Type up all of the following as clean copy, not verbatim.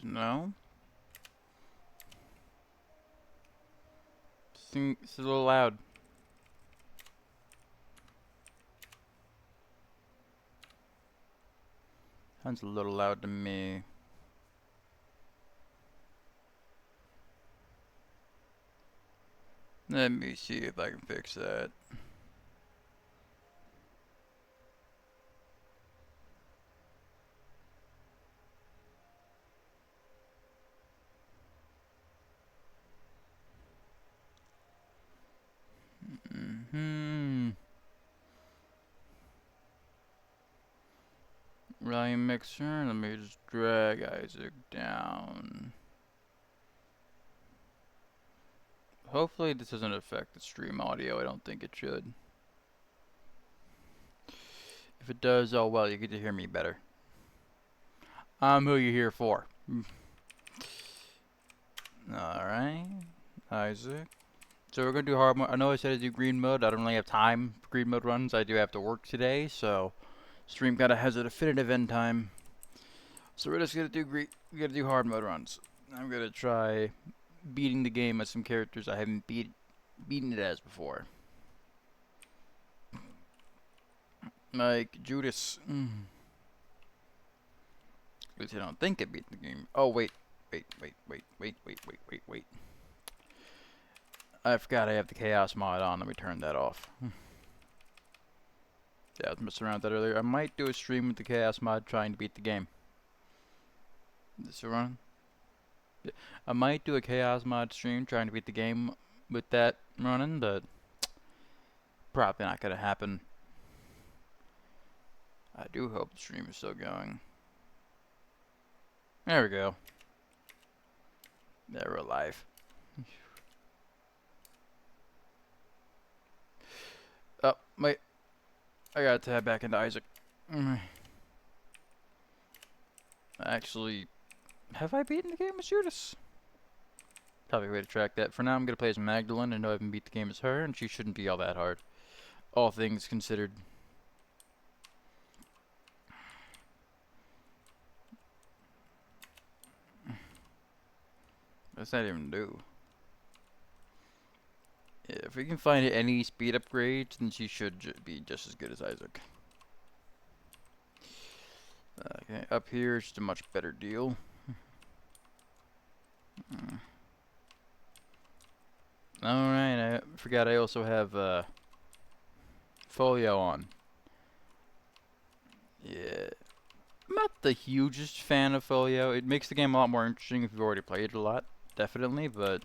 No? It's a little loud. Sounds a little loud to me. Let me see if I can fix that. Volume mixer. Let me just drag Isaac down. Hopefully this doesn't affect the stream audio. I don't think it should. If it does, oh well, you get to hear me better. I'm who you're here for. Alright, Isaac. So we're going to do hard mode. I know I said I do green mode. I don't really have time for green mode runs. I do have to work today, so stream kind of has a definitive end time. So we're just going to do we got to do hard mode runs. I'm going to try beating the game with some characters I haven't beaten it as before. Like Judas. At least I don't think I beat the game. Oh, wait. Wait. I forgot I have the Chaos mod on. Let me turn that off. Yeah, I was messing around with that earlier. I might do a stream with the Chaos mod trying to beat the game. Is this run? Yeah. I might do a Chaos mod stream trying to beat the game with that running, but probably not going to happen. I do hope the stream is still going. There we go. There, we're live. Oh, wait. I gotta tab back into Isaac. Actually, have I beaten the game with Judas? Probably a way to track that. For now, I'm gonna play as Magdalene. I know I haven't beat the game as her, and she shouldn't be all that hard. All things considered. What's that even do? Yeah, if we can find any speed upgrades, then she should be just as good as Isaac. Okay, up here is just a much better deal. Alright, I forgot I also have Folio on. Yeah. I'm not the hugest fan of Folio. It makes the game a lot more interesting if you've already played it a lot, definitely, but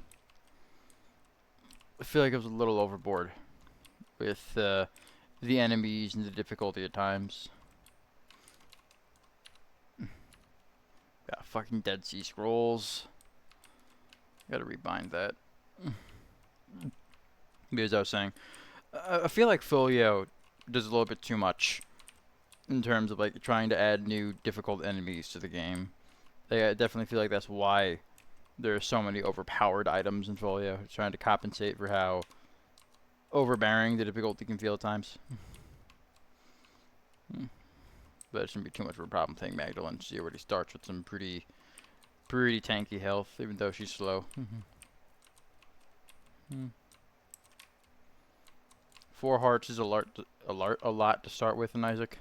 I feel like I was a little overboard with the enemies and the difficulty at times. Got fucking Dead Sea Scrolls. Gotta rebind that. Because I was saying, I feel like Folio does a little bit too much in terms of like trying to add new difficult enemies to the game. I definitely feel like that's why there are so many overpowered items in Folio. It's trying to compensate for how overbearing the difficulty can feel at times. But it shouldn't be too much of a problem playing Magdalene. She already starts with some pretty tanky health, even though she's slow. 4 hearts is a lot to start with in Isaac.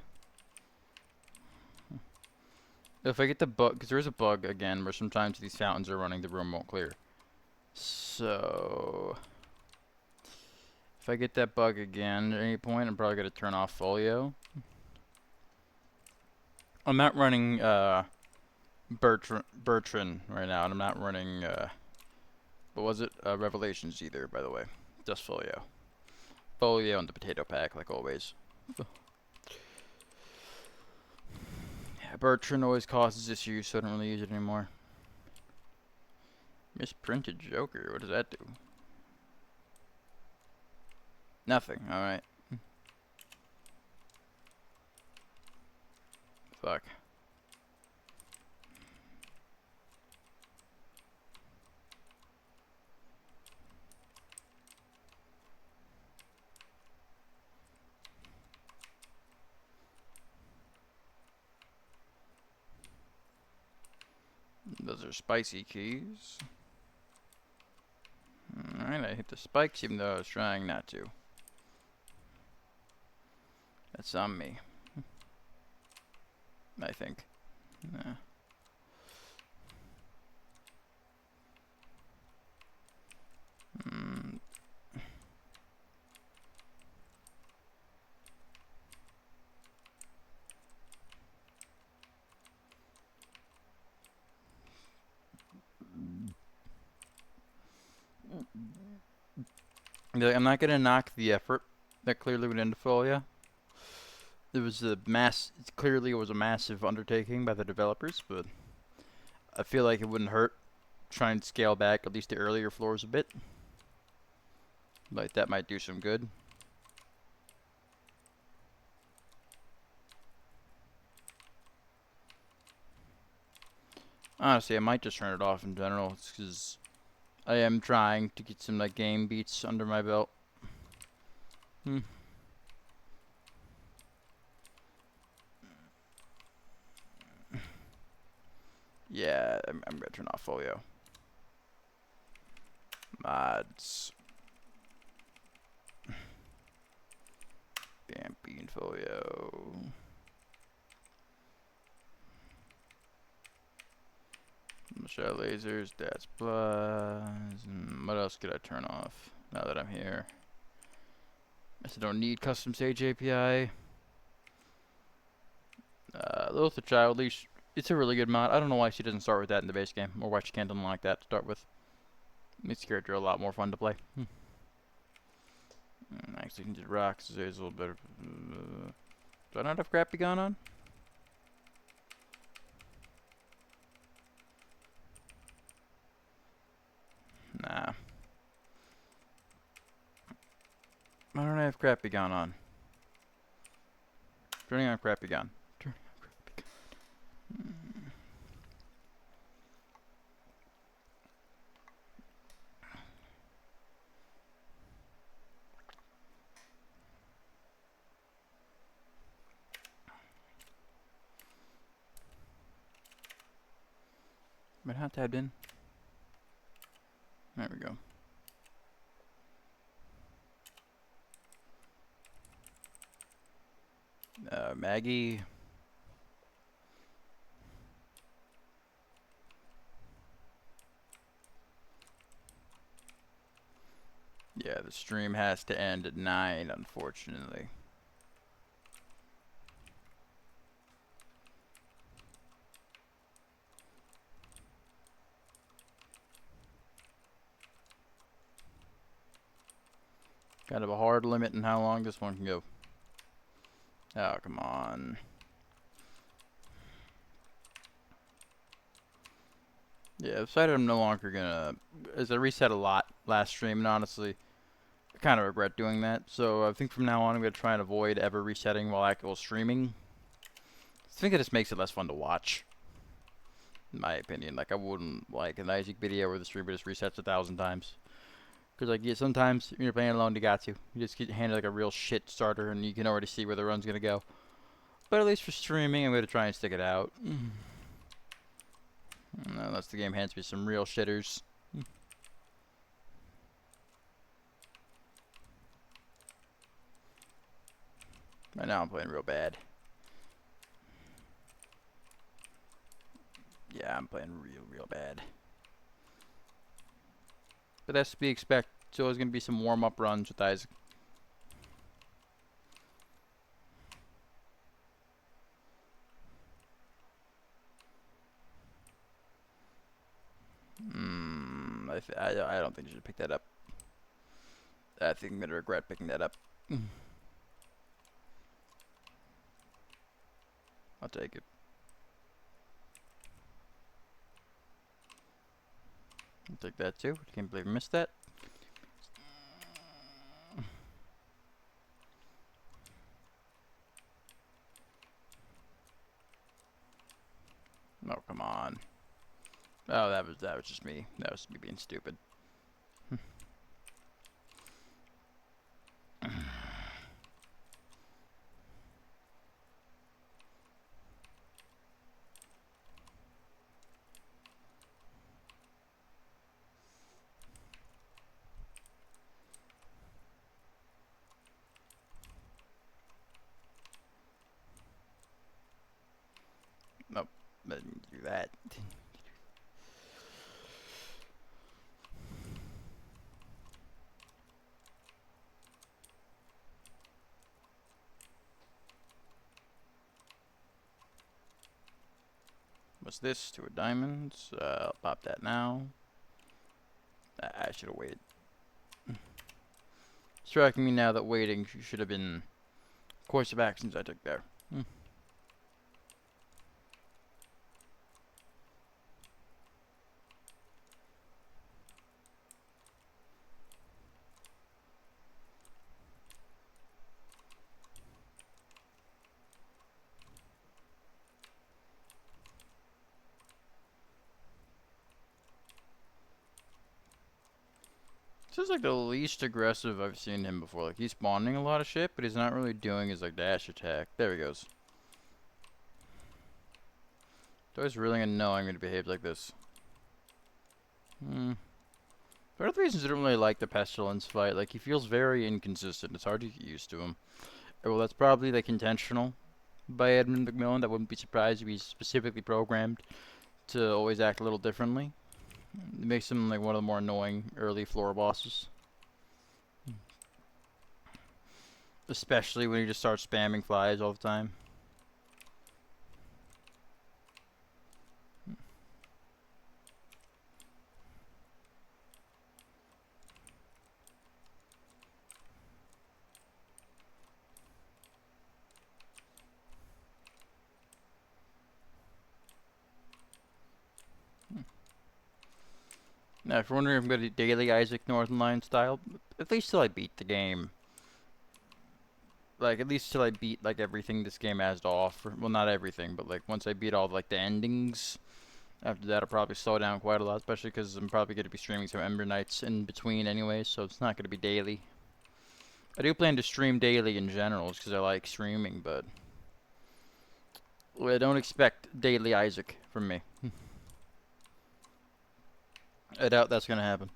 If I get the bug, because there is a bug again where sometimes these fountains are running, the room won't clear. So if I get that bug again at any point, I'm probably gonna turn off Folio. I'm not running Bertrand right now, and I'm not running what was it? Revelations either, by the way. Just Folio. Folio and the potato pack, like always. Yeah, Bertrand always causes issues, so I don't really use it anymore. Misprinted Joker, what does that do? Nothing, alright. Fuck. Those are spicy keys. Alright, I hit the spikes even though I was trying not to. That's on me. I think. Yeah. Like, I'm not gonna knock the effort that clearly went into Folia. It was clearly it was a massive undertaking by the developers, but I feel like it wouldn't hurt trying to scale back at least the earlier floors a bit. Like, that might do some good. Honestly, I might just turn it off in general. It's because I am trying to get some like game beats under my belt. Yeah, I'm gonna turn off Folio. Mods. Damping Folio. Shell lasers, that's plus. What else could I turn off now that I'm here? I guess I don't need custom Sage API. Lilith the Child Leash, it's a really good mod. I don't know why she doesn't start with that in the base game, or why she can't unlock that to start with. Makes the character a lot more fun to play. Actually, can do rocks. There's a little bit of. Do I not have Crappy Gone on? Nah. Why don't I have Crappy Gone on? Turning on Crappy Gone. Turning on Crappy Gone. But how tabbed in? There we go. Maggie. Yeah, the stream has to end at 9, unfortunately. Kind of a hard limit in how long this one can go. Oh, come on. Yeah, I've decided I'm no longer gonna. As I reset a lot last stream, and honestly, I kind of regret doing that. So I think from now on, I'm gonna try and avoid ever resetting while actual streaming. I think it just makes it less fun to watch, in my opinion. Like, I wouldn't like an Isaac video where the streamer just resets 1,000 times. Because, like, yeah, sometimes when you're playing alone, you got to. You just get handed, like, a real shit starter, and you can already see where the run's gonna go. But at least for streaming, I'm gonna try and stick it out. Unless the game hands me some real shitters. Right now, I'm playing real bad. Yeah, I'm playing real bad. But that's to be expected. So there's gonna be some warm-up runs with Isaac. I don't think you should pick that up. I think I'm gonna regret picking that up. I'll take it. I'll take that too. I can't believe I missed that. Oh, come on. Oh, that was just me. That was me being stupid. that. What's this? 2 of diamonds. I'll pop that now. I should have waited. Striking me now that waiting should have been course of actions I took there. This is like the least aggressive I've seen him before. Like, he's spawning a lot of shit, but he's not really doing his like dash attack. There he goes. It's always really annoying when he behaves like this. One of the reasons I don't really like the Pestilence fight, like, he feels very inconsistent. It's hard to get used to him. Well, that's probably like intentional by Edmund McMillan. That wouldn't be surprised if he's specifically programmed to always act a little differently. It makes him like one of the more annoying early floor bosses. Especially when he just starts spamming flies all the time. Now, if you're wondering if I'm going to do daily Isaac Northern Lion style, at least till I beat the game. Like, at least till I beat, like, everything this game has to offer. Well, not everything, but, like, once I beat all, like, the endings. After that, I'll probably slow down quite a lot, especially because I'm probably going to be streaming some Ember Nights in between anyway, so it's not going to be daily. I do plan to stream daily in general, just because I like streaming, but I don't expect daily Isaac from me. I doubt that's going to happen.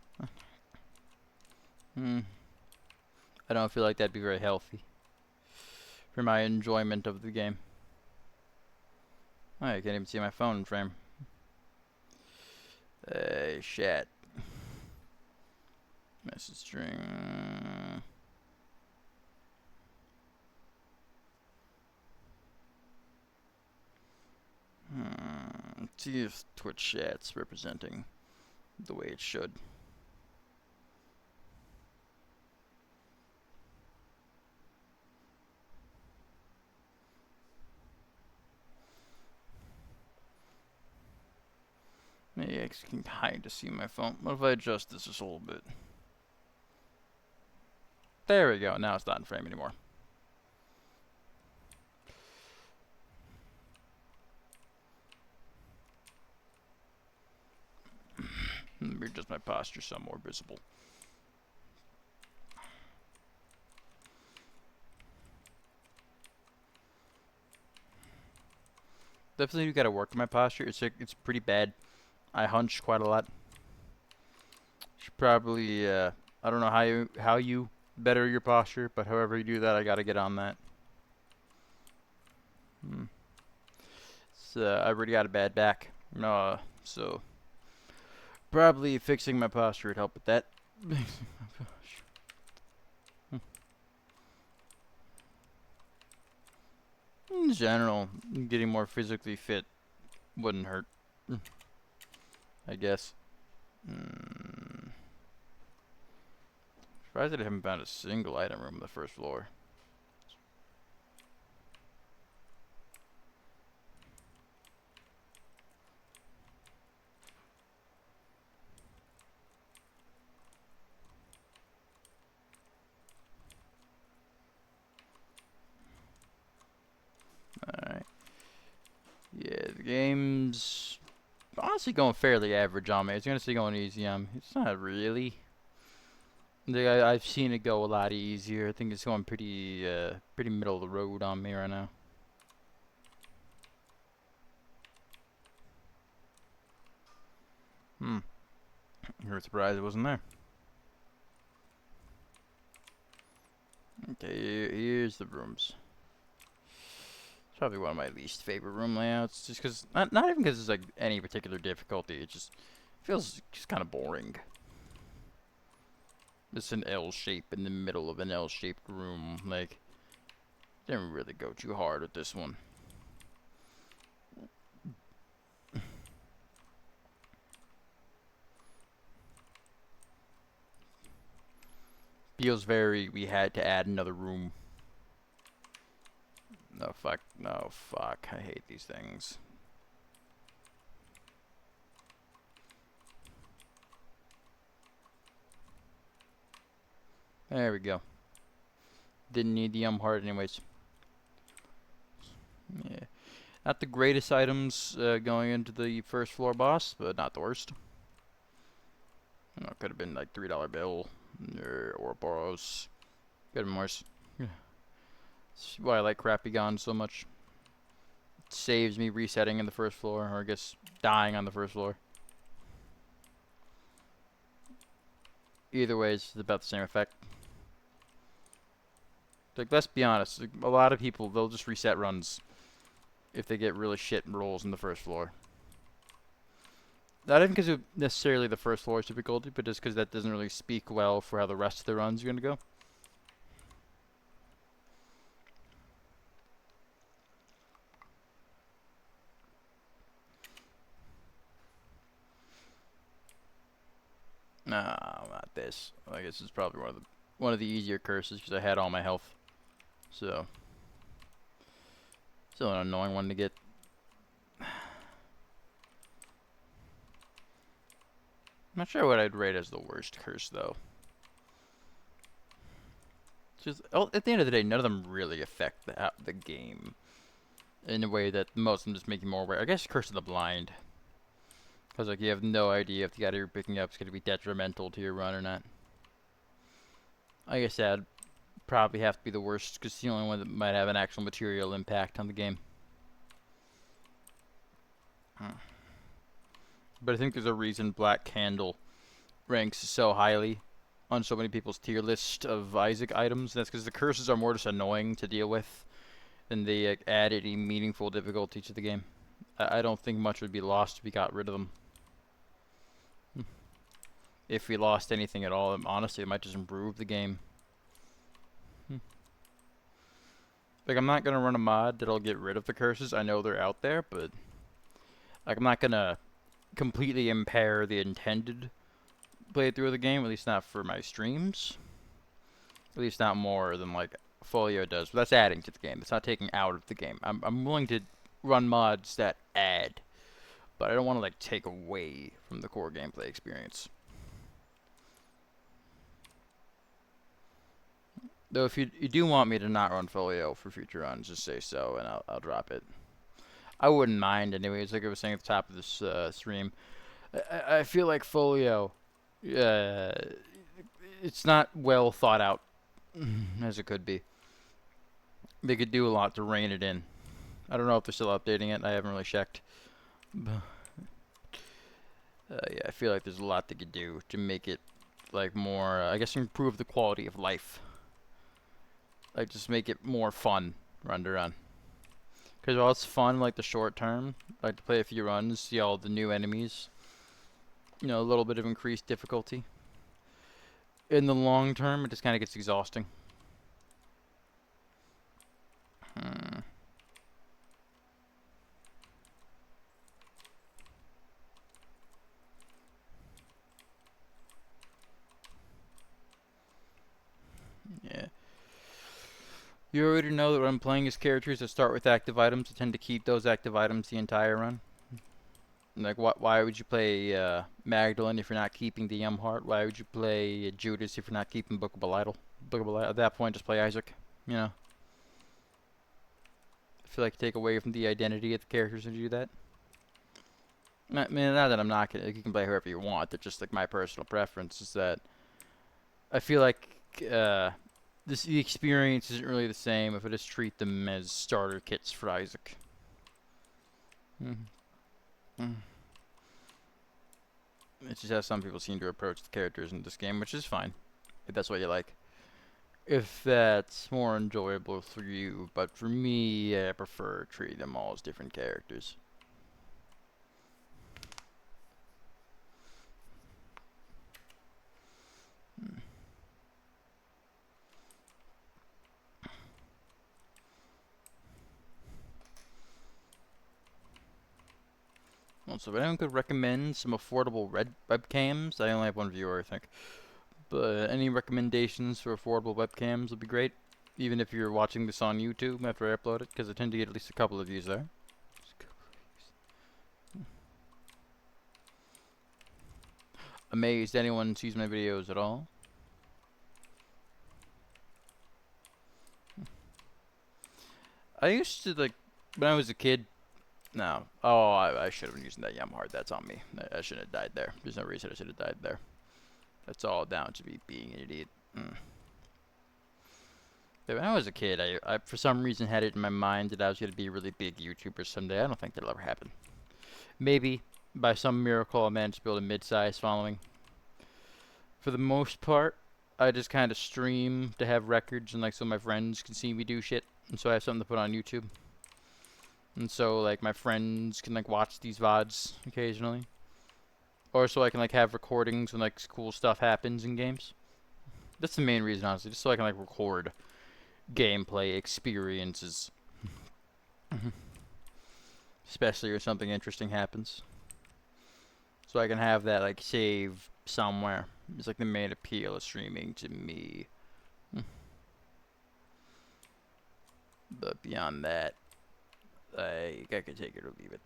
I don't feel like that'd be very healthy for my enjoyment of the game. Oh, I can't even see my phone frame. Shit. Message string. Let's see if Twitch chat's representing the way it should. Maybe I can kind of see my phone. What if I adjust this just a little bit? There we go. Now it's not in frame anymore. Let me adjust my posture some more visible. Definitely got to work on my posture. It's pretty bad. I hunch quite a lot. Should probably I don't know how you better your posture, but however you do that, I got to get on that. So I already got a bad back. So probably fixing my posture would help with that. In general, getting more physically fit wouldn't hurt, I guess. Surprised that I haven't found a single item room on the first floor. Alright. Yeah, the game's honestly going fairly average on me. I was gonna say going easy on me. It's not really. I've seen it go a lot easier. I think it's going pretty middle of the road on me right now. You're surprised it wasn't there. Okay, here's the rooms. It's probably one of my least favorite room layouts, just because, not even because it's like any particular difficulty, it just feels just kind of boring. It's an L shape in the middle of an L-shaped room, like, didn't really go too hard with this one. Feels very, we had to add another room. No, fuck, no, fuck, I hate these things. There we go. Didn't need the heart anyways. Yeah. Not the greatest items going into the first floor boss, but not the worst. Could have been like $3 bill or Boros. Could have been worse. That's why I like Crappy Gone so much. It saves me resetting in the first floor, or I guess dying on the first floor. Either way, it's about the same effect. Like, let's be honest, like, a lot of people, they'll just reset runs if they get really shit rolls in the first floor. Not even because of necessarily the first floor's difficulty, but just because that doesn't really speak well for how the rest of the runs are going to go. No, not this. I guess it's probably one of the easier curses because I had all my health. So, still an annoying one to get. I'm not sure what I'd rate as the worst curse though. Just at the end of the day, none of them really affect the game in a way that most of them just make you more aware. I guess Curse of the Blind, because like you have no idea if the guy you're picking up is going to be detrimental to your run or not. I guess that'd probably have to be the worst because it's the only one that might have an actual material impact on the game. But I think there's a reason Black Candle ranks so highly on so many people's tier list of Isaac items. That's because the curses are more just annoying to deal with than they add any meaningful difficulty to the game. I don't think much would be lost if we got rid of them. If we lost anything at all, honestly, it might just improve the game. Like, I'm not going to run a mod that'll get rid of the curses. I know they're out there, but like, I'm not going to completely impair the intended playthrough of the game, at least not for my streams. At least not more than, like, Folio does. But that's adding to the game. It's not taking out of the game. I'm willing to run mods that add, but I don't want to, like, take away from the core gameplay experience. Though if you do want me to not run Folio for future runs, just say so, and I'll drop it. I wouldn't mind anyways, like I was saying at the top of this stream. I feel like Folio, it's not well thought out as it could be. They could do a lot to rein it in. I don't know if they're still updating it. I haven't really checked. Yeah, I feel like there's a lot they could do to make it like more, I guess, improve the quality of life. Like, just make it more fun run to run. Because while it's fun, like, the short term, like, to play a few runs, see all the new enemies, you know, a little bit of increased difficulty. In the long term, it just kind of gets exhausting. Yeah. You already know that when I'm playing as characters that start with active items, I tend to keep those active items the entire run. Like, why would you play Magdalene if you're not keeping the heart? Why would you play Judas if you're not keeping Bookable Idol? At that point, just play Isaac, you know? I feel like you take away from the identity of the characters when you do that. I mean, not that I'm not gonna, you can play whoever you want. That's just like my personal preference is that I feel like the experience isn't really the same if I just treat them as starter kits for Isaac. It's just how some people seem to approach the characters in this game, which is fine if that's what you like. if that's more enjoyable for you, but for me, I prefer treating them all as different characters. Also, if anyone could recommend some affordable red webcams, I only have one viewer, I think. But any recommendations for affordable webcams would be great. Even if you're watching this on YouTube after I upload it, because I tend to get at least a couple of views there. Amazed anyone sees my videos at all. I used to, like, when I was a kid. No. Oh, I should have been using that Yum hard. That's on me. I shouldn't have died there. There's no reason I should have died there. That's all down to me being an idiot. But when I was a kid, I for some reason had it in my mind that I was going to be a really big YouTuber someday. I don't think that'll ever happen. Maybe by some miracle I managed to build a mid-sized following. For the most part, I just kind of stream to have records and like so my friends can see me do shit, and so I have something to put on YouTube. And so like my friends can like watch these VODs occasionally. Or so I can like have recordings when like cool stuff happens in games. That's the main reason, honestly, just so I can like record gameplay experiences. Especially if something interesting happens. So I can have that like saved somewhere. It's like the main appeal of streaming to me. But beyond that, I could take it or leave it.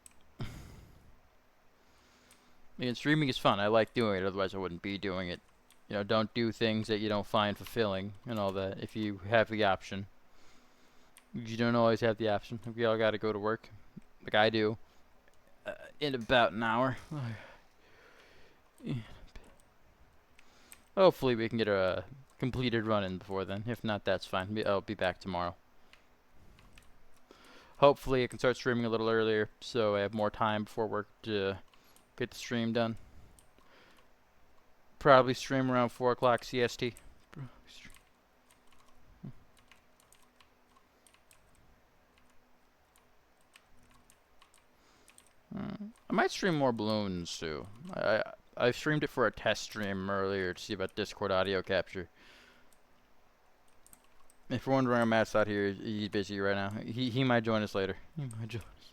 Again, streaming is fun. I like doing it, otherwise I wouldn't be doing it. You know, don't do things that you don't find fulfilling and all that if you have the option. You don't always have the option. We all gotta go to work, like I do, in about an hour. Hopefully we can get a completed run-in before then. If not, that's fine. I'll be back tomorrow. Hopefully I can start streaming a little earlier so I have more time before work to get the stream done. Probably stream around 4 o'clock CST. I might stream more balloons too. I streamed it for a test stream earlier to see about Discord audio capture. If you're wondering where Matt's out here, he's busy right now. He might join us later. He might join us.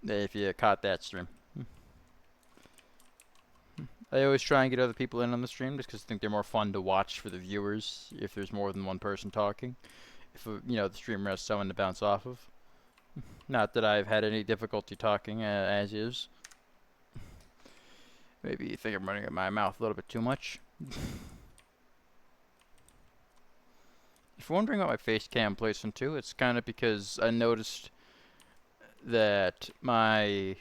If you caught that stream. I always try and get other people in on the stream just because I think they're more fun to watch for the viewers if there's more than one person talking. If, you know, the streamer has someone to bounce off of. Not that I've had any difficulty talking as is. Maybe you think I'm running at my mouth a little bit too much. If you're wondering about my face cam placement too, it's kind of because I noticed that my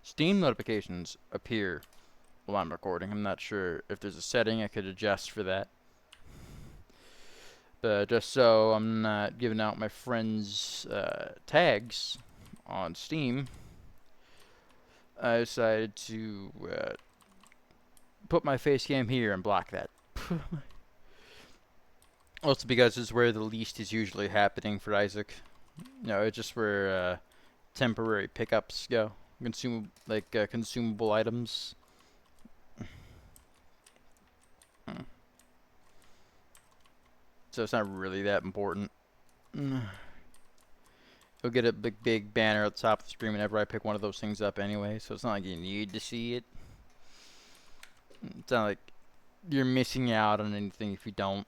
Steam notifications appear while I'm recording. I'm not sure if there's a setting I could adjust for that. But just so I'm not giving out my friends' tags on Steam, I decided to put my face cam here and block that. Also because it's where the least is usually happening for Isaac. You know, it's just where temporary pickups go. Consumable items. So it's not really that important. You'll get a big banner at the top of the screen whenever I pick one of those things up anyway, so it's not like you need to see it. It's not like you're missing out on anything if you don't.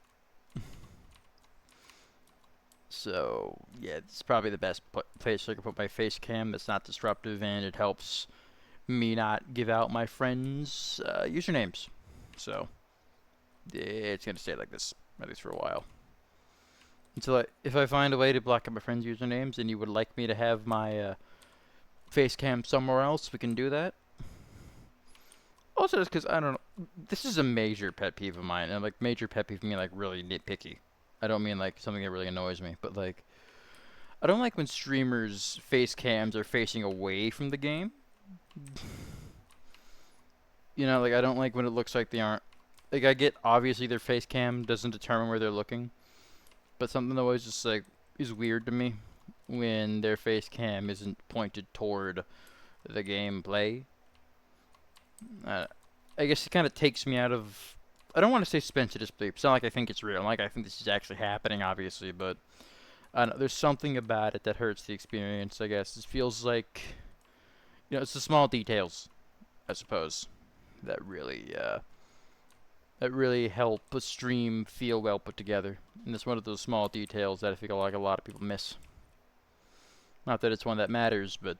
So, yeah, it's probably the best place I can put my face cam that's not disruptive, and it helps me not give out my friends' usernames. So, it's going to stay like this, at least for a while. Until if I find a way to block out my friends' usernames and you would like me to have my face cam somewhere else, we can do that. Also, just because, I don't know, this is a major pet peeve of mine, and like major pet peeve mean like really nitpicky. I don't mean like something that really annoys me, but like I don't like when streamers' face cams are facing away from the game. You know, like I don't like when it looks like they aren't. Like I get obviously their face cam doesn't determine where they're looking, but something that always just like is weird to me when their face cam isn't pointed toward the gameplay. Uh, I guess it kind of takes me out of. I don't want to say suspense of disbelief. It's not like I think it's real. Like I think this is actually happening, obviously, but I don't know, there's something about it that hurts the experience. I guess it feels like it's the small details, I suppose, that really help a stream feel well put together. And it's one of those small details that I feel like a lot of people miss. Not that it's one that matters, but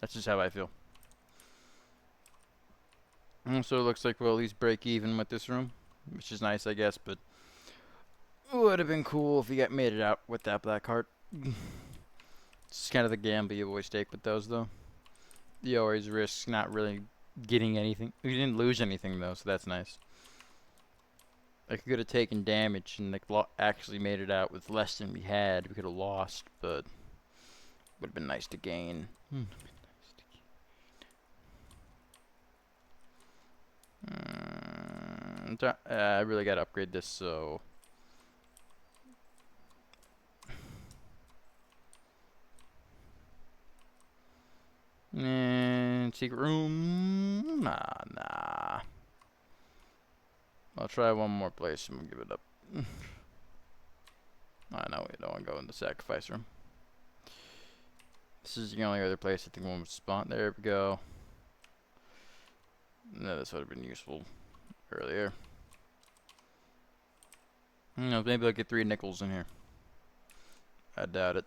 that's just how I feel. So it looks like we'll at least break even with this room, which is nice, I guess, but it would have been cool if we got made it out with that black heart. It's kind of the gamble you always take with those, though. You always risk not really getting anything. We didn't lose anything, though, so that's nice. I could have taken damage and like actually made it out with less than we had. We could have lost, but would have been nice to gain. I really got to upgrade this, so... And secret room? Nah. I'll try one more place and we'll give it up. I know we don't want to go in the sacrifice room. This is the only other place I think one would spawn. There we go. No, this would have been useful earlier. Maybe I'll get 3 nickels in here. I doubt it.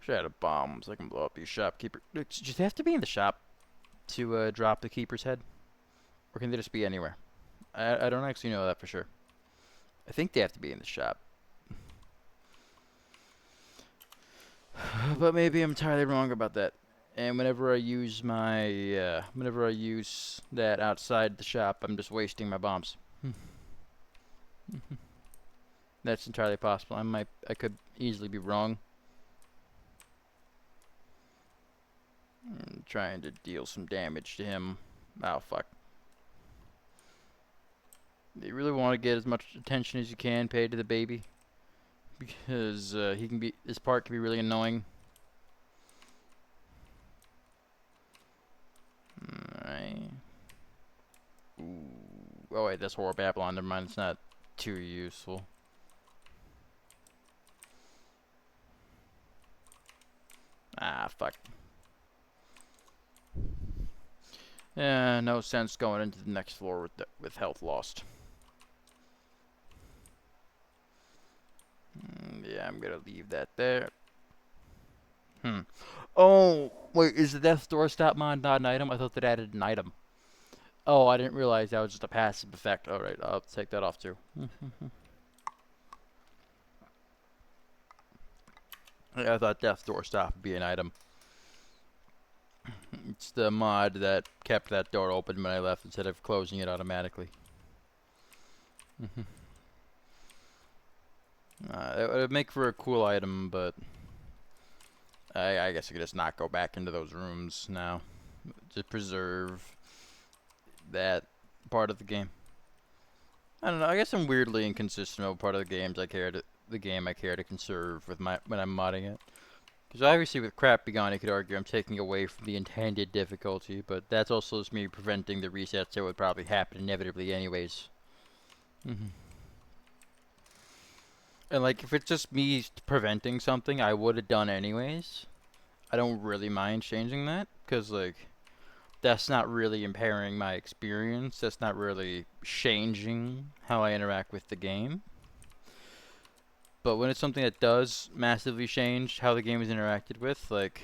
Should have had a bomb so I can blow up these shopkeeper. Did they have to be in the shop to drop the keeper's head? Or can they just be anywhere? I don't actually know that for sure. I think they have to be in the shop. But maybe I'm entirely wrong about that. And whenever I use that outside the shop, I'm just wasting my bombs. That's entirely possible. I could easily be wrong. I'm trying to deal some damage to him. Oh, fuck. You really want to get as much attention as you can paid to the baby, because this part can be really annoying. Alright. Ooh. Oh wait, that's Horror Babylon. Never mind, it's not too useful. Ah, fuck. Yeah, no sense going into the next floor with health lost. Yeah, I'm gonna leave that there. Oh, wait, is the Death Door Stop mod not an item? I thought that added an item. Oh, I didn't realize that was just a passive effect. Alright, I'll take that off too. I thought Death Door Stop would be an item. It's the mod that kept that door open when I left instead of closing it automatically. It would make for a cool item, but I guess I could just not go back into those rooms now to preserve that part of the game. I don't know. I guess I'm weirdly inconsistent about part of the games I care to conserve with when I'm modding it. Because obviously with Crap Begone, you could argue I'm taking away from the intended difficulty, but that's also just me preventing the resets that would probably happen inevitably anyways. And like, if it's just me preventing something I would have done anyways, I don't really mind changing that, because like, that's not really impairing my experience. That's not really changing how I interact with the game. But when it's something that does massively change how the game is interacted with, like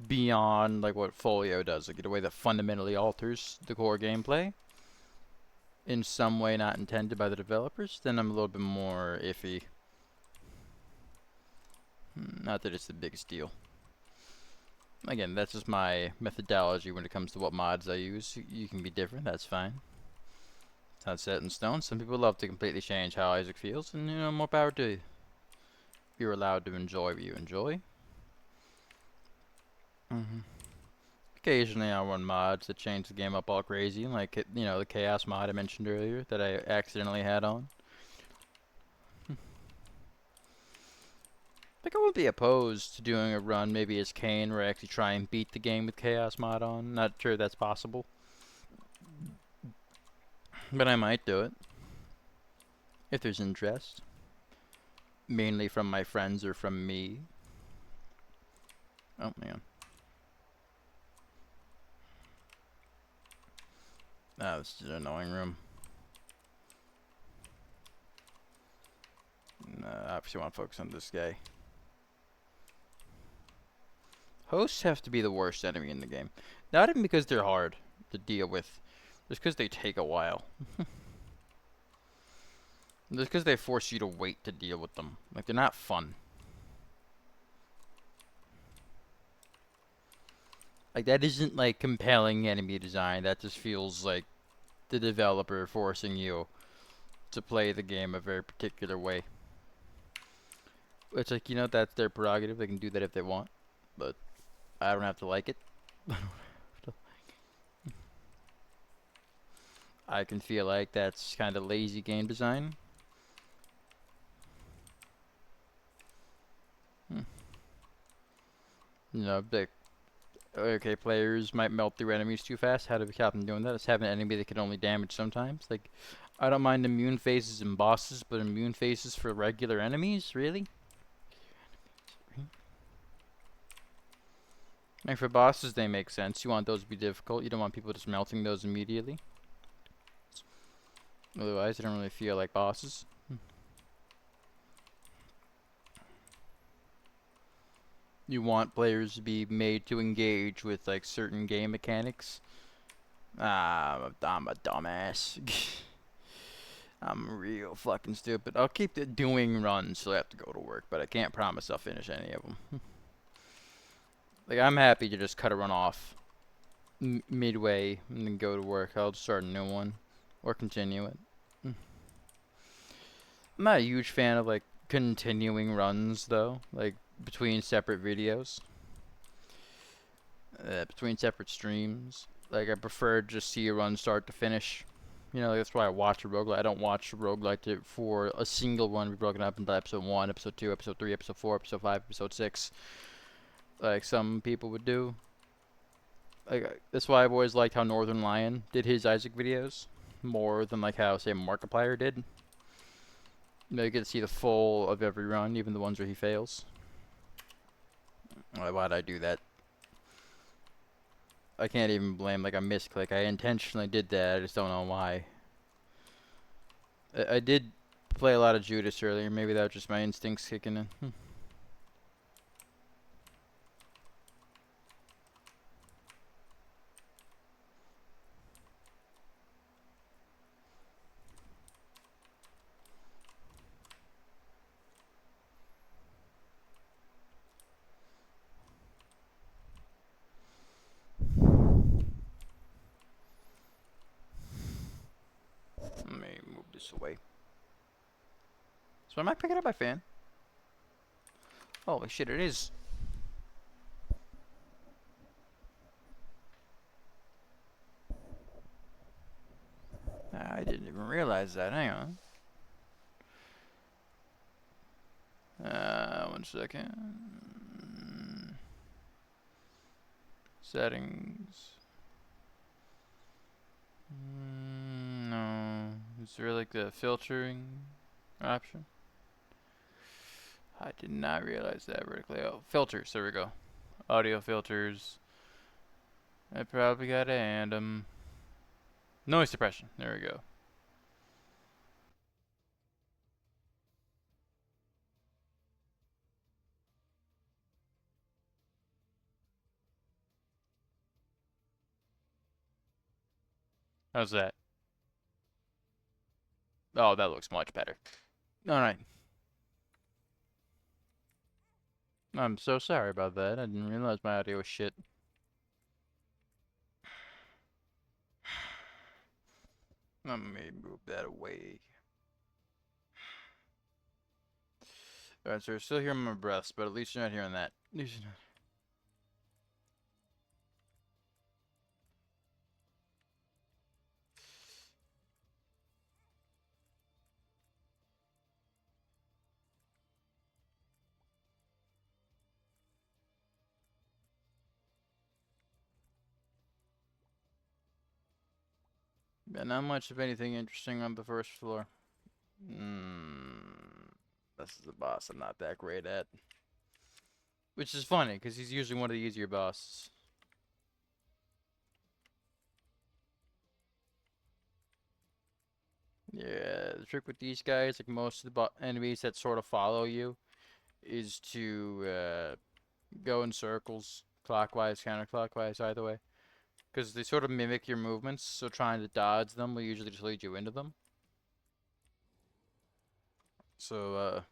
beyond like what Folio does, like in a way that fundamentally alters the core gameplay in some way not intended by the developers, then I'm a little bit more iffy. Not that it's the biggest deal. Again, that's just my methodology when it comes to what mods I use. You can be different, that's fine. It's not set in stone. Some people love to completely change how Isaac feels, and more power to you. You're allowed to enjoy what you enjoy. Occasionally I run mods that change the game up all crazy, like the chaos mod I mentioned earlier that I accidentally had on. Like I wouldn't be opposed to doing a run maybe as Kane where I actually try and beat the game with chaos mod on. Not sure that's possible, but I might do it if there's interest, mainly from my friends or from me. Oh man. Oh, this is an annoying room. I obviously want to focus on this guy. Hosts have to be the worst enemy in the game. Not even because they're hard to deal with, just because they take a while. Just because they force you to wait to deal with them. Like, they're not fun. Like, that isn't, like, compelling enemy design. That just feels like the developer forcing you to play the game a very particular way. It's like, that's their prerogative. They can do that if they want. But I don't have to like it. I can feel like that's kind of lazy game design. Like, okay, players might melt through enemies too fast. How do we stop them doing that? Let's have an enemy that can only damage sometimes. Like, I don't mind immune phases and bosses, but immune phases for regular enemies? Really? Like, for bosses, they make sense. You want those to be difficult. You don't want people just melting those immediately. Otherwise, they don't really feel like bosses. You want players to be made to engage with, like, certain game mechanics. I'm a dumbass. I'm real fucking stupid. I'll keep doing runs till I have to go to work, but I can't promise I'll finish any of them. Like, I'm happy to just cut a run off midway and then go to work. I'll just start a new one or continue it. I'm not a huge fan of, like, continuing runs, though. Like, between separate videos. Between separate streams. Like, I prefer to just see a run start to finish. That's why I watch a roguelite. I don't watch a roguelite for a single one be broken up into episode 1, episode 2, episode 3, episode 4, episode 5, episode 6. Like some people would do. Like, that's why I've always liked how Northern Lion did his Isaac videos. More than, like, how, say, Markiplier did. You get to see the full of every run, even the ones where he fails. Why'd I do that? I can't even blame, like, a misclick. I intentionally did that. I just don't know why. I did play a lot of Judas earlier. Maybe that was just my instincts kicking in. Let me move this away. So am I picking up my fan? Holy shit, it is. I didn't even realize that. Hang on. 1 second. Settings. No. Is there, like, the filtering option? I did not realize that vertically. Oh, filters. There we go. Audio filters. I probably got to add them. Noise suppression. There we go. How's that? Oh, that looks much better. Alright. I'm so sorry about that. I didn't realize my audio was shit. Let me move that away. Alright, so you're still hearing my breaths, but at least you're not hearing that. At least you're not. Yeah, not much of anything interesting on the first floor. Mm, this is a boss I'm not that great at. Which is funny, because he's usually one of the easier bosses. Yeah, the trick with these guys, like most of the enemies that sort of follow you, is to go in circles, clockwise, counterclockwise, either way. Because they sort of mimic your movements, so trying to dodge them will usually just lead you into them. So,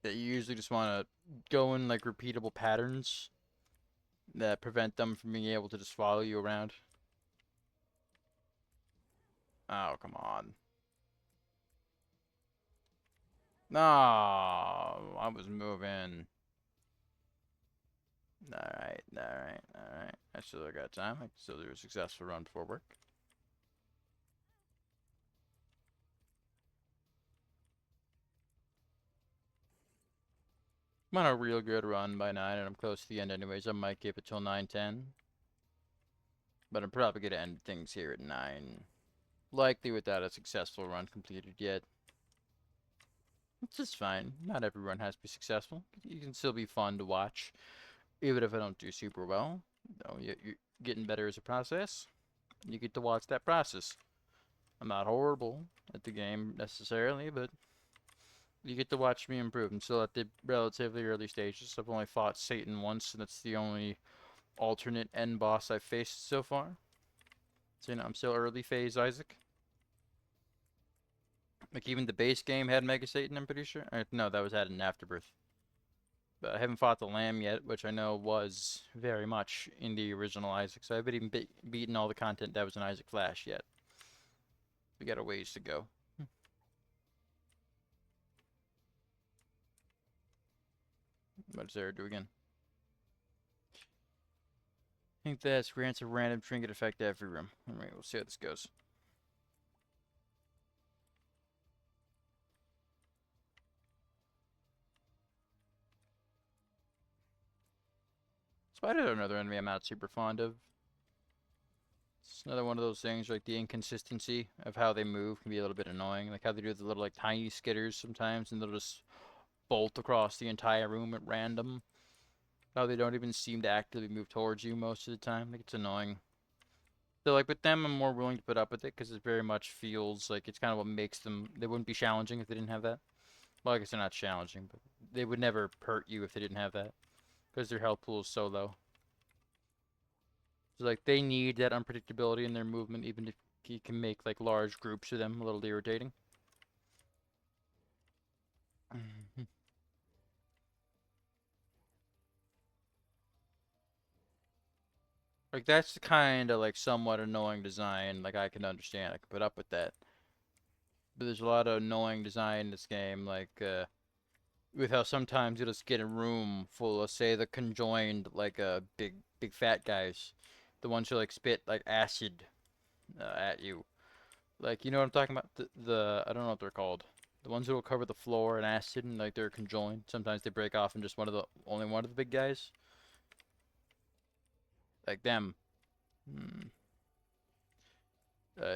that you usually just want to go in like repeatable patterns that prevent them from being able to just follow you around. Oh, come on. No, I was moving. Alright, alright, alright. I still got time. I can still do a successful run before work. I'm on a real good run by 9, and I'm close to the end anyways. I might keep it till 9:10. But I'm probably going to end things here at 9. Likely without a successful run completed yet. It's just fine. Not every run has to be successful. You can still be fun to watch. Even if I don't do super well. No, you're getting better as a process. You get to watch that process. I'm not horrible at the game necessarily, but you get to watch me improve. I'm still at the relatively early stages. I've only fought Satan once, and that's the only alternate end boss I've faced so far. So, I'm still early phase Isaac. Like, even the base game had Mega Satan, I'm pretty sure. No, that was added in Afterbirth. But I haven't fought the Lamb yet, which I know was very much in the original Isaac. So I haven't even beaten all the content that was in Isaac Flash yet. We got a ways to go. What does Sarah do again? I think that grants a random trinket effect to every room. Alright, we'll see how this goes. Spiders are another enemy I'm not super fond of. It's another one of those things, like the inconsistency of how they move can be a little bit annoying. Like how they do the little like tiny skitters sometimes, and they'll just bolt across the entire room at random. How they don't even seem to actively move towards you most of the time. Like it's annoying. So like with them, I'm more willing to put up with it because it very much feels like it's kind of what makes them. They wouldn't be challenging if they didn't have that. Well, I guess they're not challenging, but they would never hurt you if they didn't have that because their health pool is so low. So like they need that unpredictability in their movement, even if you can make like large groups of them a little irritating. Like that's the kind of like somewhat annoying design. Like I can understand, I can put up with that. But there's a lot of annoying design in this game, like with how sometimes you'll just get a room full of, say, the conjoined like big fat guys, the ones who like spit like acid at you. Like you know what I'm talking about? The I don't know what they're called. The ones who will cover the floor in acid and like they're conjoined. Sometimes they break off in just only one of the big guys. Like them. Hmm.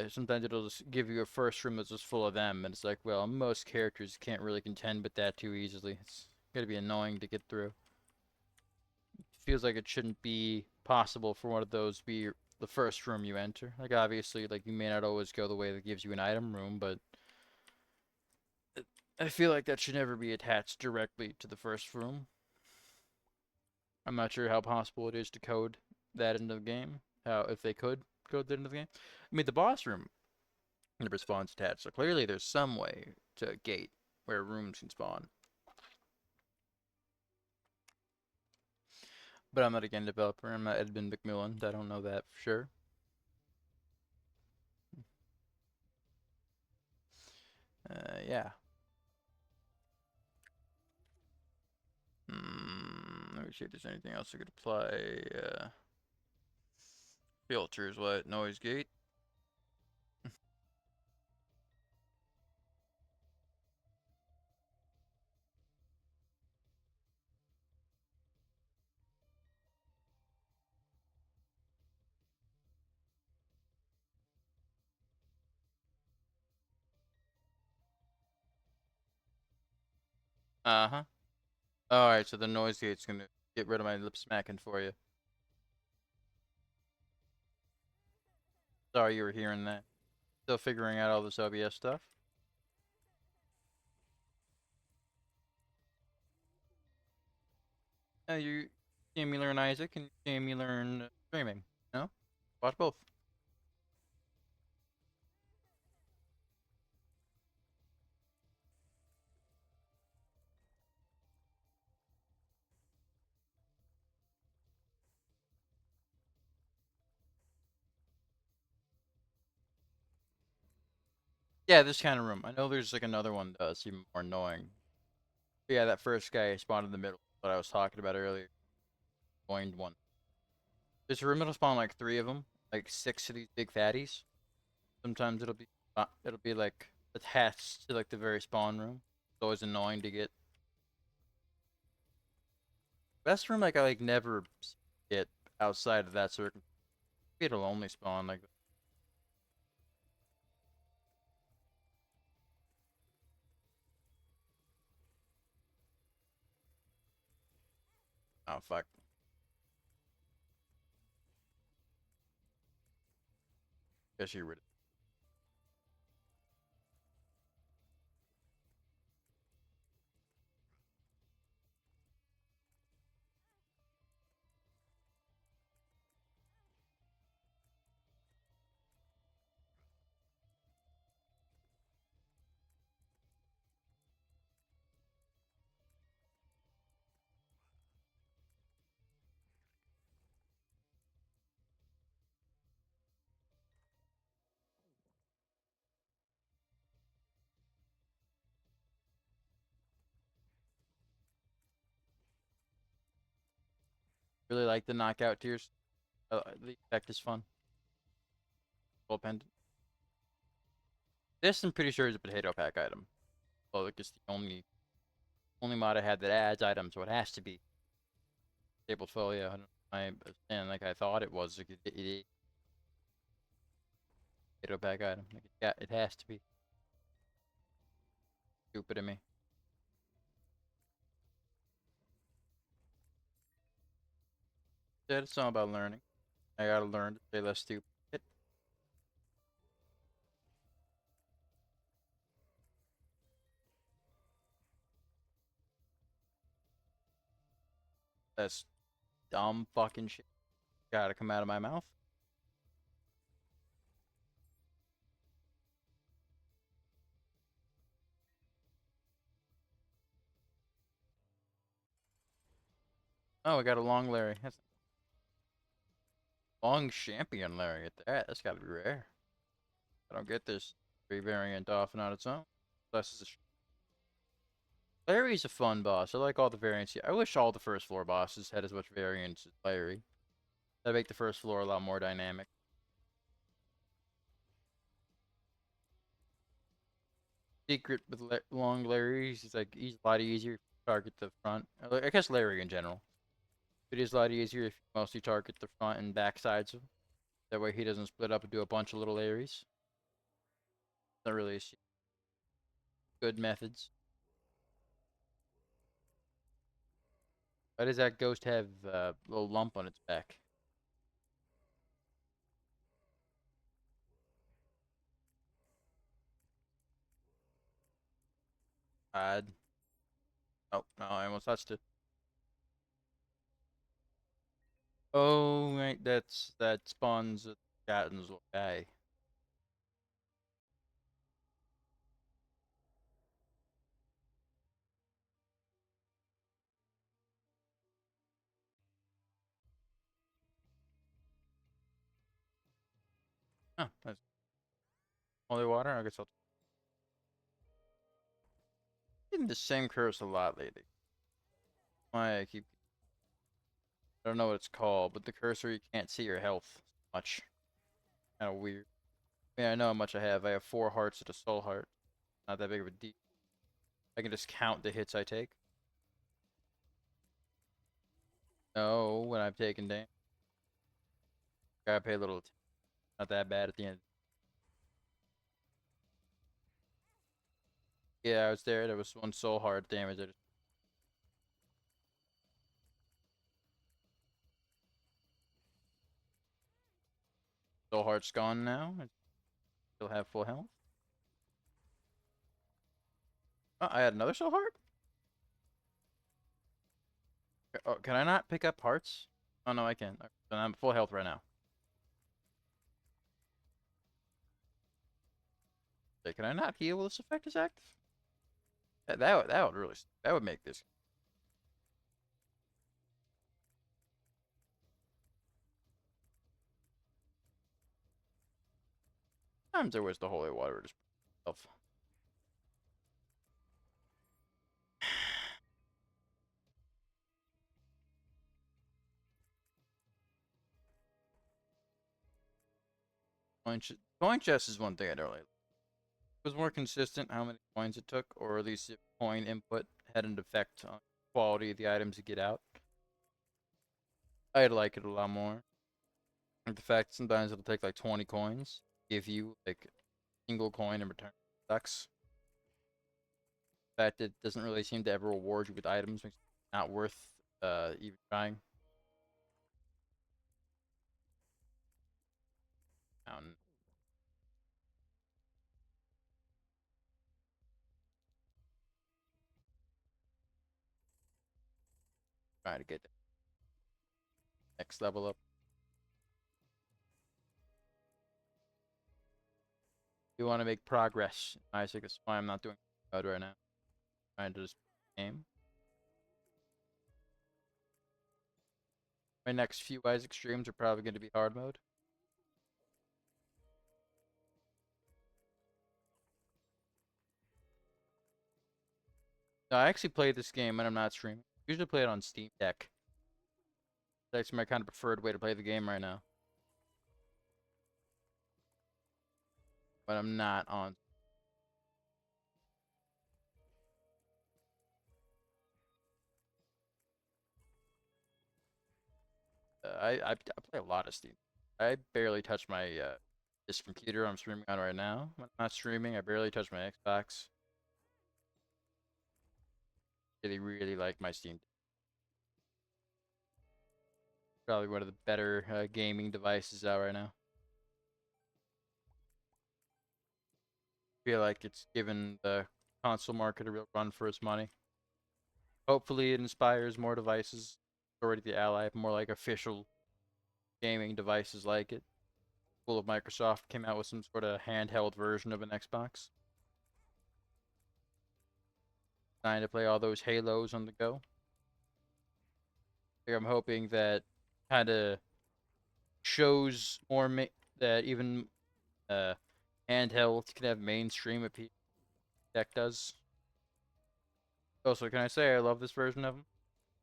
Sometimes it'll just give you a first room that's just full of them, and it's like, well, most characters can't really contend with that too easily. It's gonna be annoying to get through. Feels like it shouldn't be possible for one of those to be the first room you enter. Like obviously, like you may not always go the way that gives you an item room, but I feel like that should never be attached directly to the first room. I'm not sure how possible it is to code that into the game. How if they could code that into the game. I mean, the boss room never spawns attached, so clearly there's some way to gate where rooms can spawn. But I'm not a game developer. I'm not Edmund McMillan. I don't know that for sure. Yeah. Let me see if there's anything else I could apply. Filters, what? Noise gate? Uh-huh. Alright, so the noise gate's gonna get rid of my lip smacking for you. Sorry you were hearing that. Still figuring out all this OBS stuff. You seeing me learn Isaac and you seeing me learn streaming. No? Watch both. Yeah, this kind of room. I know there's like another one that's even more annoying. But yeah, that first guy spawned in the middle, what I was talking about earlier. Joined one. There's a room that'll spawn like 3 of them, like 6 of these big fatties. Sometimes it'll be like attached to like the very spawn room. It's always annoying to get. Best room like I like never get outside of that circle. It'll only spawn like, oh fuck. Guess you read it. Really like the knockout tiers. The effect is fun. Full pendant. This I'm pretty sure is a potato pack item. Well, like it's the only mod I had that adds items, so it has to be stable folio. I understand like I thought it was like it potato pack item. Like yeah, it has to be. Stupid of me. Yeah, it's all about learning. I gotta learn to say less stupid. That's dumb fucking shit. Gotta come out of my mouth. Oh, I got a long Larry. That's a long champion Larry at that. That's gotta be rare. I don't get this free variant often on its own. Unless it's a Larry's a fun boss. I like all the variants. I wish all the first floor bosses had as much variance as Larry. That'd make the first floor a lot more dynamic. Secret with long Larry's is like he's a lot easier if you target the front. I guess Larry in general. It is a lot easier if you mostly target the front and back sides. That way he doesn't split up and do a bunch of little Larrys. Not really good methods. Why does that ghost have a little lump on its back? Odd. Oh, no, I almost touched it. Oh, right, that spawns a Gatton's little guy. Huh, that's holy water? I guess I'll getting the same curse a lot lately. Why I keep I don't know what it's called, but the cursor you can't see your health much. Kinda weird. I mean I know how much I have. I have 4 hearts and a soul heart. Not that big of a deal. I can just count the hits I take. No, when I've taken damage. Gotta pay a little not that bad at the end. Yeah, I was there. There was 1 soul heart damage. I just Soul Heart's gone now. I still have full health. Oh, I had another Soul Heart? Oh, can I not pick up hearts? Oh, no, I can. I'm full health right now. Okay, can I not heal while this effect is active? That would really, that would make this. Sometimes I wish the holy water would just itself. Coin chest is one thing I don't like. It was more consistent how many coins it took, or at least if coin input had an effect on quality of the items you get out. I'd like it a lot more. Like the fact sometimes it'll take like 20 coins, give you like a single coin in return. Sucks. The fact it doesn't really seem to ever reward you with items makes it not worth even trying. Um, trying to get the next level up. You want to make progress, Isaac. That's why I'm not doing good right now. Trying to just game. My next few Isaac streams are probably going to be hard mode. No, I actually play this game when I'm not streaming. I usually play it on Steam Deck. That's my kind of preferred way to play the game right now. But I'm not on. I play a lot of Steam. I barely touch my this computer I'm streaming on right now. When I'm not streaming, I barely touch my Xbox. Really like my Steam. Probably one of the better gaming devices out right now. Feel like it's given the console market a real run for its money. Hopefully, it inspires more devices. Already the Ally, more like official gaming devices like it. Cool if Microsoft came out with some sort of handheld version of an Xbox. Trying to play all those Halos on the go. I'm hoping that kind of shows more that even uh, handhelds can have mainstream appeal. Deck does. Also, can I say I love this version of them?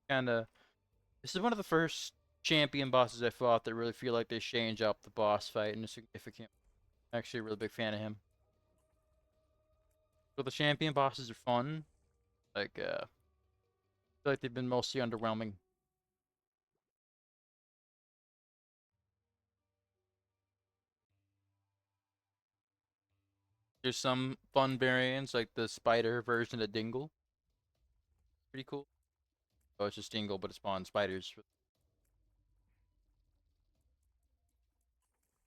Kind of. This is one of the first champion bosses I fought that really feel like they change up the boss fight in a significant. I'm actually a really big fan of him. So the champion bosses are fun. Like, I feel like they've been mostly underwhelming. There's some fun variants, like the spider version of Dingle. Pretty cool. Oh, it's just Dingle, but it spawns spiders.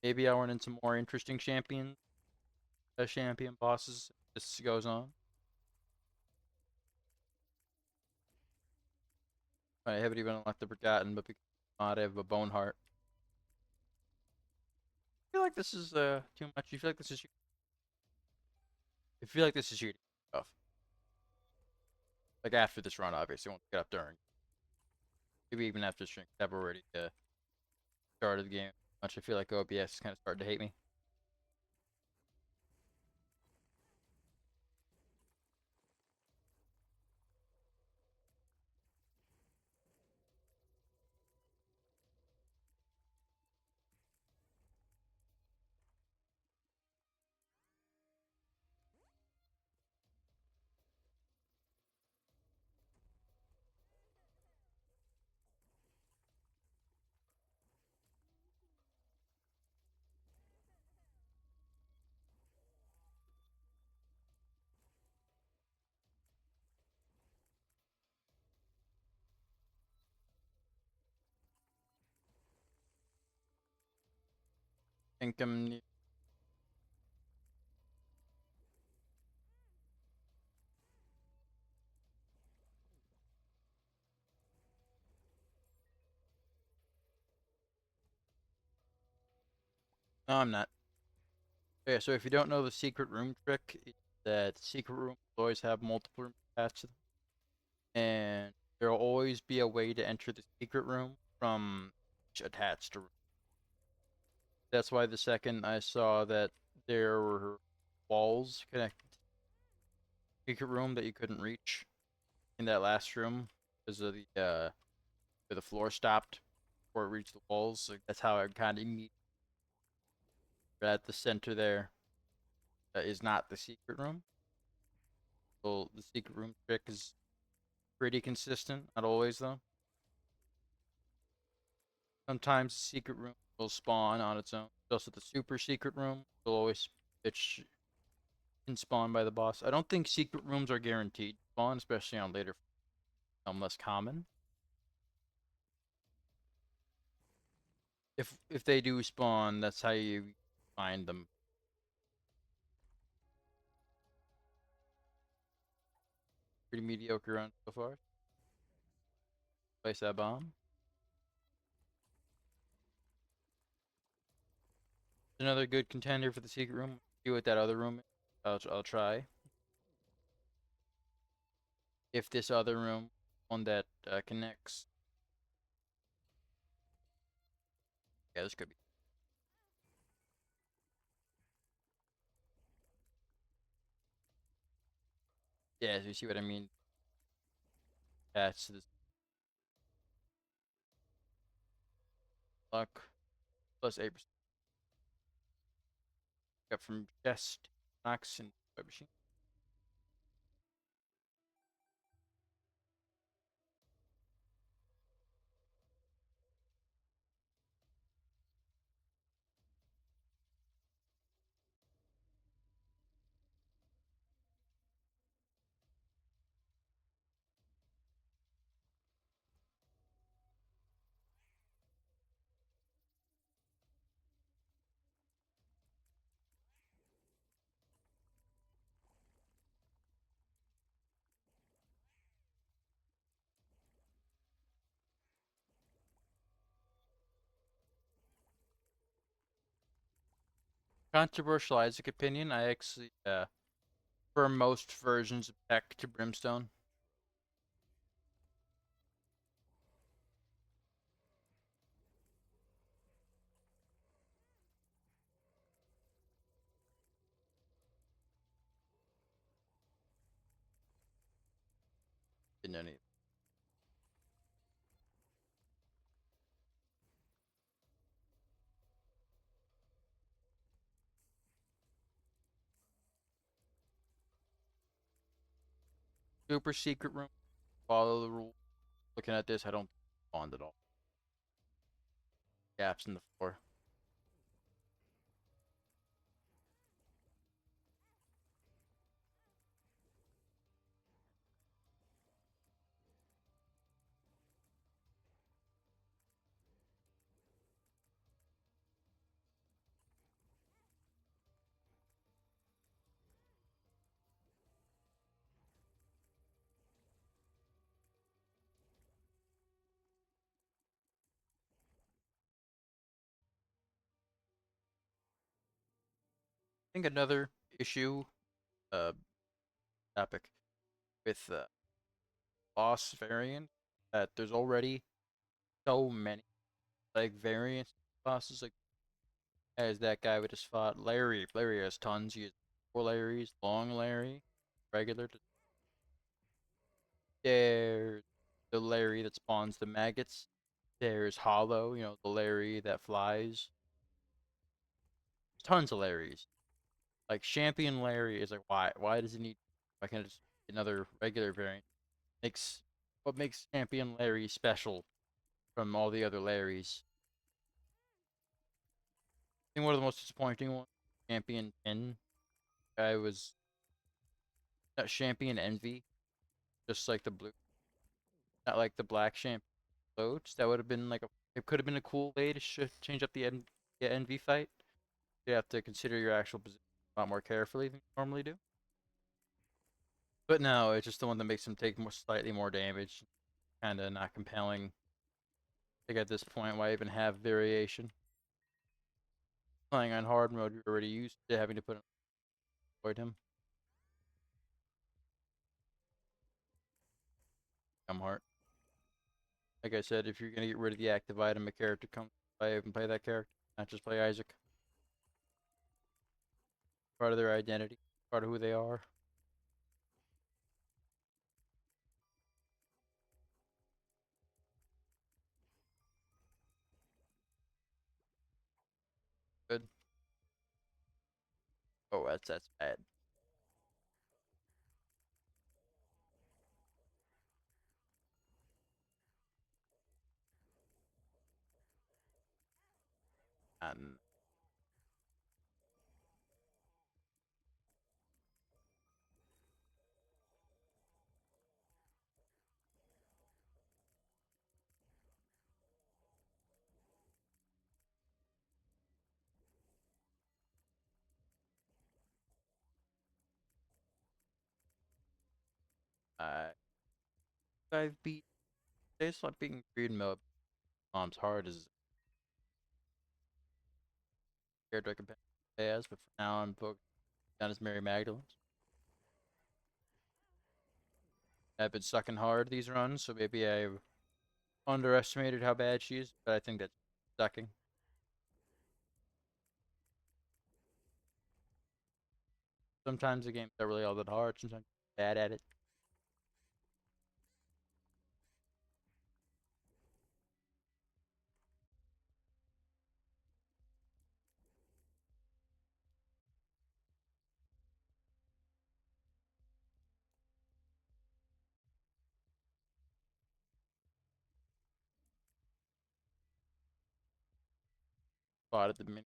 Maybe I'll run into more interesting champion bosses as this goes on. I haven't even unlocked the Forgotten, but because I have a Bone Heart. I feel like this is too much. You feel like this is. I feel like this is cheating stuff. Like after this run, obviously, won't get up during. Maybe even after this drink, I've already started the game. Much I feel like OBS is kind of starting to hate me. think I'm. No, I'm not. Okay, so if you don't know the secret room trick, it's that secret room will always have multiple rooms attached to them, and there will always be a way to enter the secret room from each attached room. That's why the second I saw that there were walls connected to the secret room that you couldn't reach in that last room because of the where the floor stopped before it reached the walls. Like, that's how I kind of meet at the center there. That is not the secret room. So the secret room trick is pretty consistent. Not always though. Sometimes the secret room will spawn on its own. Also, the super secret room will always which can spawn by the boss. I don't think secret rooms are guaranteed to spawn, especially on later less common. If they do spawn, that's how you find them. Pretty mediocre run so far. Place that bomb. Another good contender for the secret room. See what that other room is. I'll try. If this other room, one that connects. Yeah, this could be. Yeah, so you see what I mean? That's the luck. Plus 8% got from chest, knocks, and web machine. Controversial Isaac opinion. I actually prefer most versions of tech to Brimstone. In any super secret room. Follow the rule. Looking at this, I don't bond at all. Gaps in the floor. I think another issue, uh, topic with boss variant that there's already so many like variants bosses. Like as that guy we just fought, Larry. Larry has tons. He has 4 Larrys, long Larry, regular. There's the Larry that spawns the maggots. There's Hollow, the Larry that flies. Tons of Larrys. Like Champion Larry is like why? Why does it need? Why can't it just be another regular variant? Makes what makes Champion Larry special from all the other Larrys? I think one of the most disappointing ones, Champion 10, guy was not Champion Envy, just like the blue, not like the black Champion Floats. That would have been like it could have been a cool way to change up the Envy fight. you have to consider your actual position a lot more carefully than you normally do. But no, it's just the one that makes him take slightly more damage. Kind of not compelling. I think at this point, why even have variation? Playing on hard mode, you're already used to having to avoid him. I'm hard. Like I said, if you're gonna get rid of the active item, a character comes play, you can play that character, not just play Isaac. Part of their identity, part of who they are. Good. Oh, that's bad. And I I've beat. It's like being green mode. Mom's hard as character I can play as, but for now I'm focused on as Mary Magdalene's. I've been sucking hard these runs, so maybe I underestimated how bad she is, but I think that's sucking. Sometimes the games are really all that hard, sometimes you're bad at it. Spot at the minute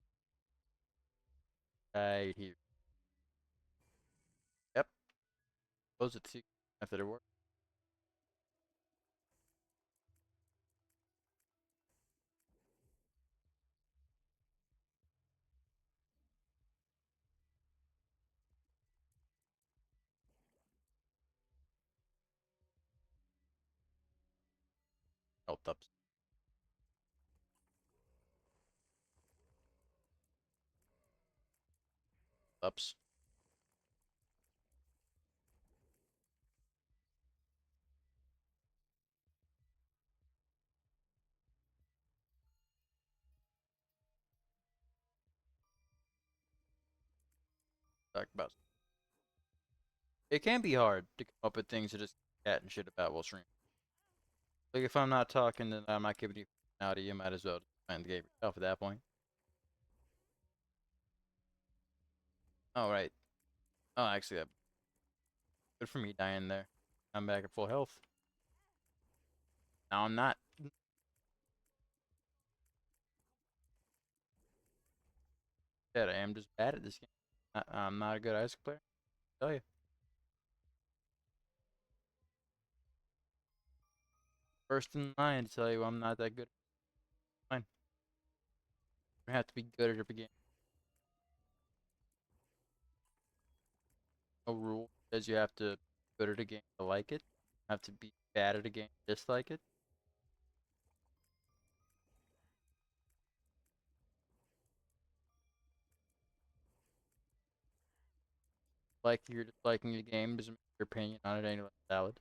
right here. Yep, close it to method of work. Health ups. Ups. Talk about. It can be hard to come up with things to just chat and shit about while streaming. Like if I'm not talking, then I'm not giving you out. You might as well just find the game yourself at that point. All right. Oh, actually, good for me dying there. I'm back at full health. Now I'm not. Dead. I am just bad at this game. I'm not a good Isaac player. I'll tell you. First in line to tell you I'm not that good. Fine. You have to be good at every game. No rule says you have to be good at a game to like it. You have to be bad at a game to dislike it. Like you're disliking a game doesn't make your opinion on it any less valid.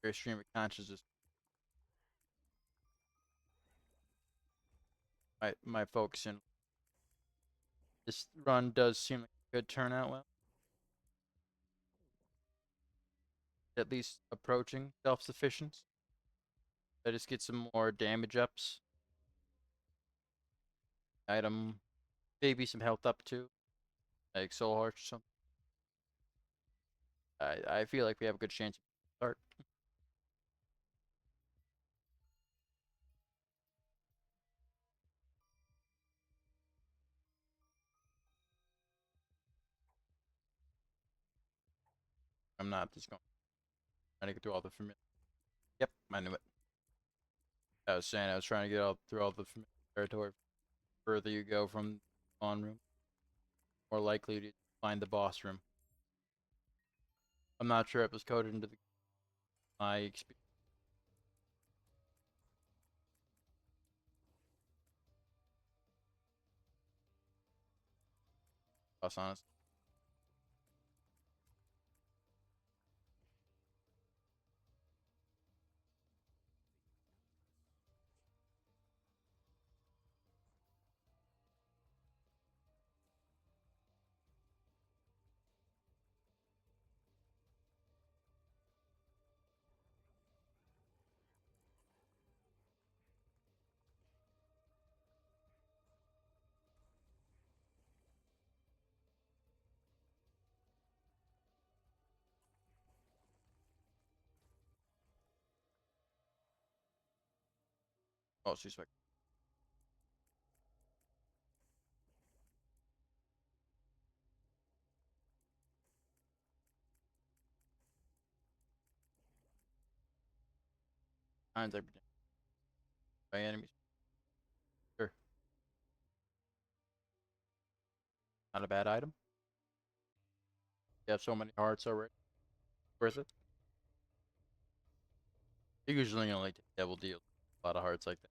Your stream of consciousness. My focus in this run does seem like a good turnout. Well, at least approaching self-sufficiency. I just get some more damage ups. Item, maybe some health up too, like soul hearts or something. I feel like we have a good chance to start. I'm not just going Trying to get through all the familiar. Yep, I knew it. I was saying I was trying to get all through all the familiar territory. Further you go from the spawn room, more likely to find the boss room. I'm not sure if it was coded into my experience. Honest. Oh, she's like, finds everything by enemies. Sure, not a bad item. You have so many hearts already. Worth it. You usually only take double deal. A lot of hearts like that.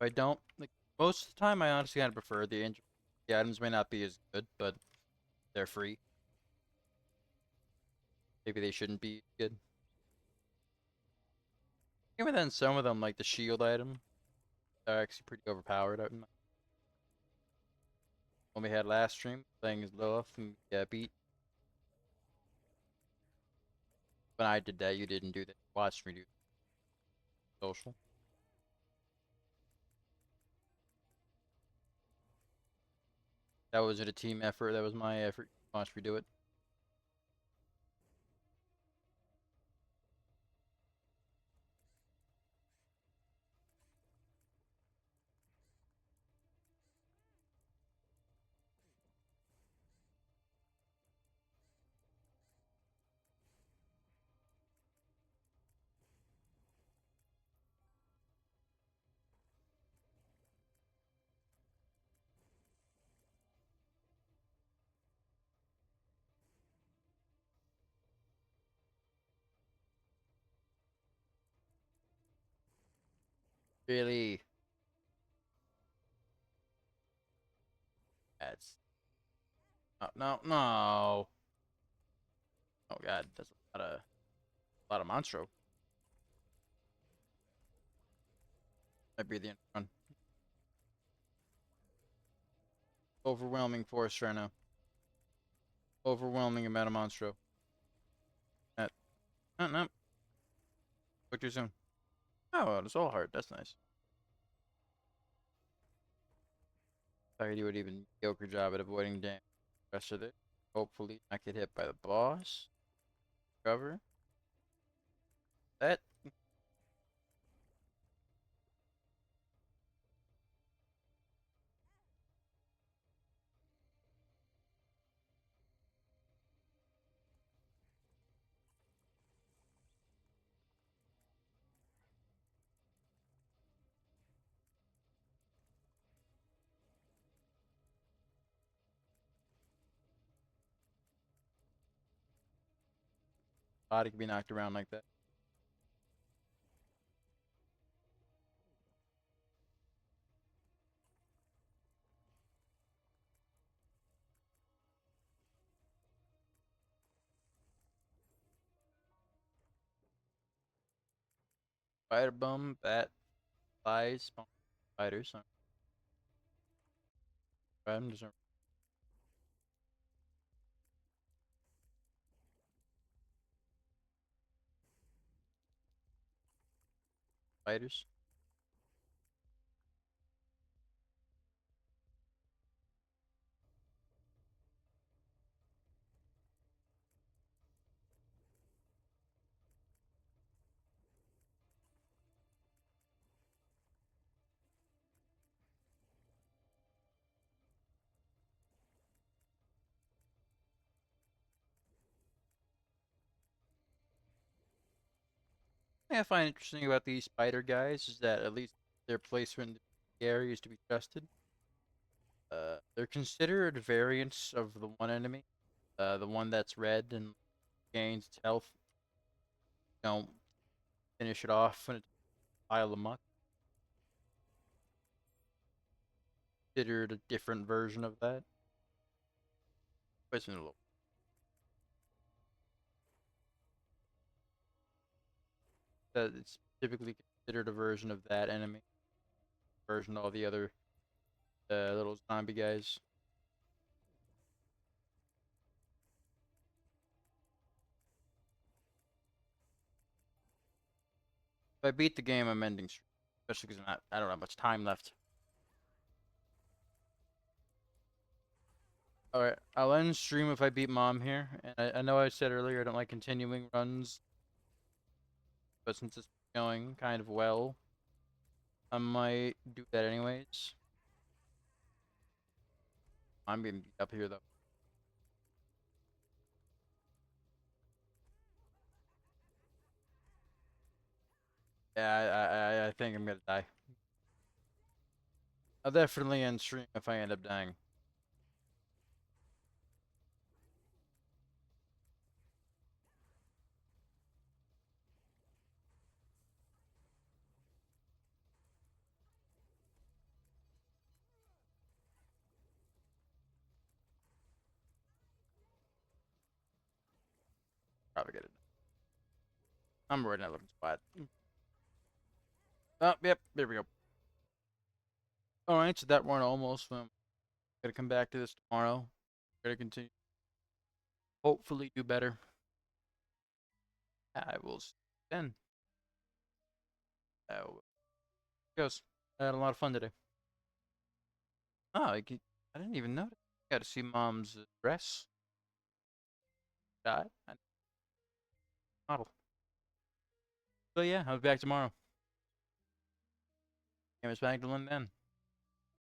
If I don't like most of the time, I honestly kind of prefer the angel. The items may not be as good, but they're free. Maybe they shouldn't be good. Even then, some of them, like the shield item, are actually pretty overpowered. When we had last stream, playing as Lilith and got beat. When I did that, you didn't do that. Watch me do social. That wasn't a team effort. That was my effort. Watch me do it. Really. That's no, no. Oh god, that's a lot of monstro. Might be the end run. Overwhelming force right now. Overwhelming amount of monstro. No, no. Spoke too soon. Oh, it's all hard. That's nice. I could do an even mediocre job at avoiding damage. Rest of it. Hopefully, not get hit by the boss. Cover. That. Body can be knocked around like that. Spider bum, bat, flies, spawn, spiders. I'm just spiders. thing I find interesting about these spider guys is that at least their placement in the area is to be trusted. They're considered variants of the one enemy, the one that's red and gains its health. Don't finish it off when it's a pile of muck. Considered a different version of that. But it's a little. It's typically considered a version of that enemy, version of all the other little zombie guys. If I beat the game, I'm ending stream, especially because I don't have much time left. All right, I'll end stream if I beat Mom here. And I know I said earlier I don't like continuing runs, but since it's going kind of well, I might do that anyways. I'm getting beat up here though. Yeah, I think I'm gonna die. I'll definitely end stream if I end up dying. Probably get it. I'm already not looking spot. Oh, yep, there we go. Alright, so that one almost. Gotta come back to this tomorrow. Gotta continue. Hopefully do better. I will see you then. Goes. I had a lot of fun today. Oh, I didn't even notice. Got to see Mom's dress. Model. So yeah, I'll be back tomorrow. Cameras back to Lynn then.